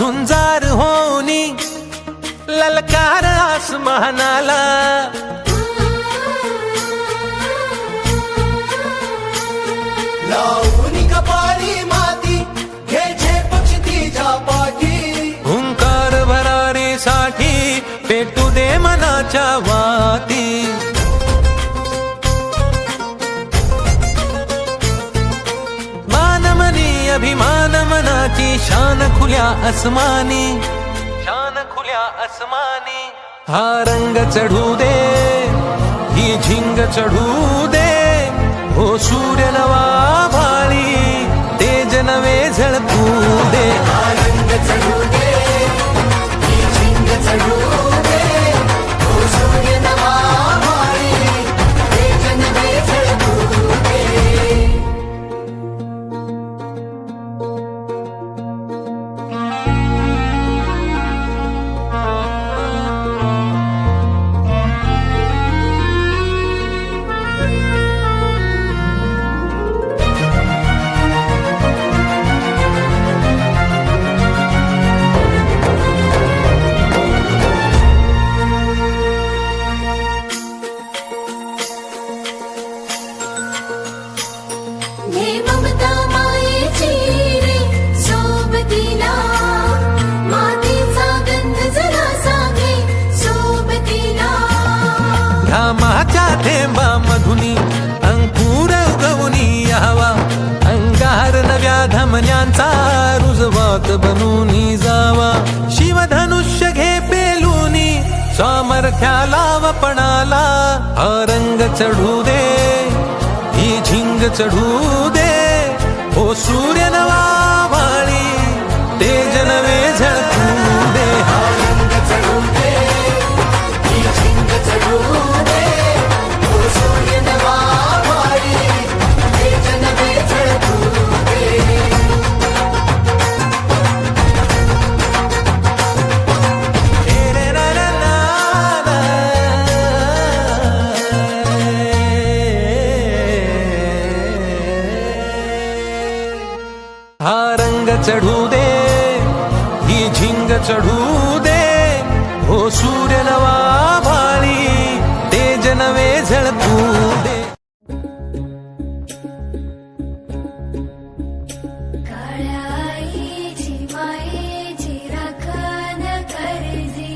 झुंजार होनी ललकार आसमानाला, लावणी कपाळी माती घे झेप तिच्या पाठी, हुंकार भरारीसाठी पेटू दे मनाच्या वाती. मानमनी अभिमान मनाची शान खुल्या आसमानी, शान खुल्या आसमानी. हा रंग चढू दे, ही झिंग चढू दे, हो सूर्य नवा भाळी तेज नवे झळकू दे. रंग चढू दे, ही झिंग चढू दे, तो सूर्य नवा भाळी तेज नवे झळकू दे. हे ममता मायेची रे सोबतीला, मातीचा गंध जरा सांगे सोबतीला. ह्या माझ्या थेंबा मधुनी अंकुर उगवूनी यावा, अंगार नव्या धमन्यांचा रुजवात बनूनी जावा. शिवधनुष्य घे पेलूनी सामर्थ्याला वपणाला, हा रंग चढू दे, ही झिंग चढू दे, हो सूर्य नवा भाळी तेज नवे झळकू दे. रंग चढू दे, ही झिंग चढू दे, तो सूर्य नवा भाळी तेज नवे झळकू दे. हा रंग चढू दे, ही झिंग चढू दे, हो सूर्य नवा भाळी तेज नवे झळकू दे. काळ्या आईची मायेची राखण करजी,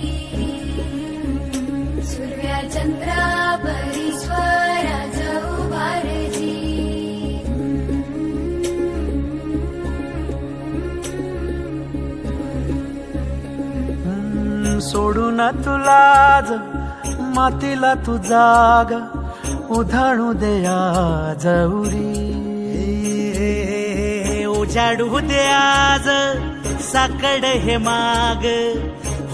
सूर्या चंद्रा परी स्वराज उभारजी. सोडून तुला मातीला तू जाग उधाणू दे आज उरी. उजाडू दे आज साकड हे माग,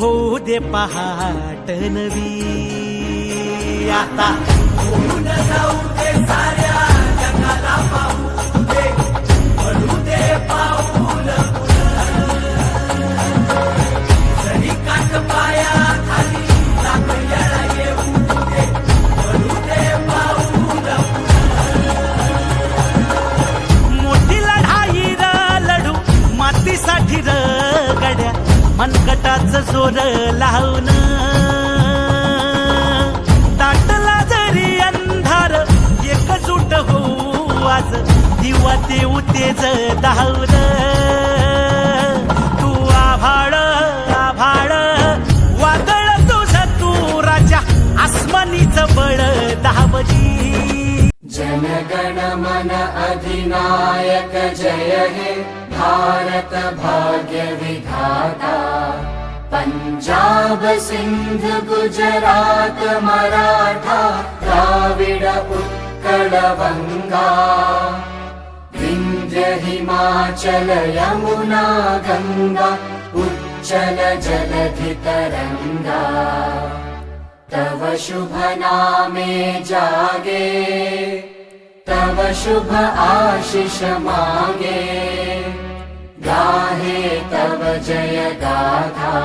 होऊ दे पहाट नवी. आता होऊन जाऊ दे साऱ्या जगाला पाहू दे, पडू दे पाऊल जरी काट पाया खाली लागल्याला येऊ दे, पडू दे पाऊल. मोठी लढाई र लढू मातीसाठी र गड्या, मनकटाच जोर लावून. दाटला जरी अंधार एकजूट होऊ आज, दिवा देऊ तेज धावून. तू आभाळ आभाळ वादळ तुझ तू राजा, आसमानीच बळ धावजी. जनगण मन अधिनायक जय हे भारत भाग्य विधाता. पंजाब सिंध गुजरात मराठा द्राविड उत्कल बंगा, विंध्य हिमाचल यमुना गंगा उच्चल जलधि तरंगा. तव शुभ नामे जागे, तव शुभ आशीष मागे, गाहे तव जय गाथा.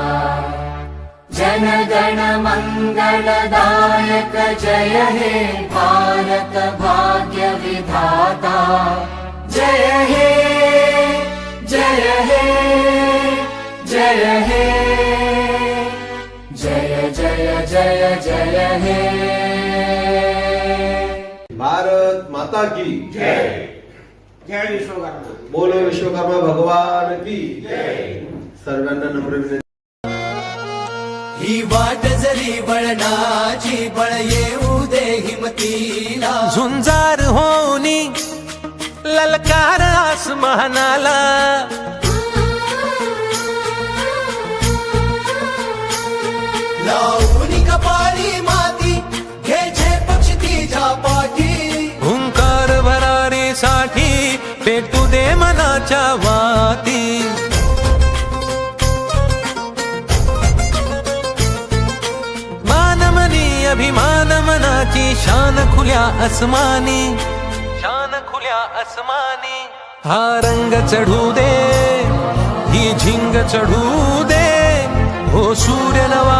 जनगण मंगलदायक जय हे भारत भाग्य विधाता. जय हे जय हे जय जय हे जय जय जय जय हे भारत माता की जय जय विश्वकर्मा बोलो विश्वकर्मा भगवान की सर्वांना नम्र विनंती. ही वाट जरी वळणाची बळ येऊ दे हिमतीला झुंजार होनी ललकार आसमानाला लावणी कपाळी माती घे झेप तिच्या पाठी हुंकार भरारीसाठी पेटू दे मनाच्या वाती मानमनी अभिमान मनाची शान खुल्या अस्मानी शान खुल्या अस्मानी हा रंग चढू दे ही झिंग चढू दे हो सूर्य नवा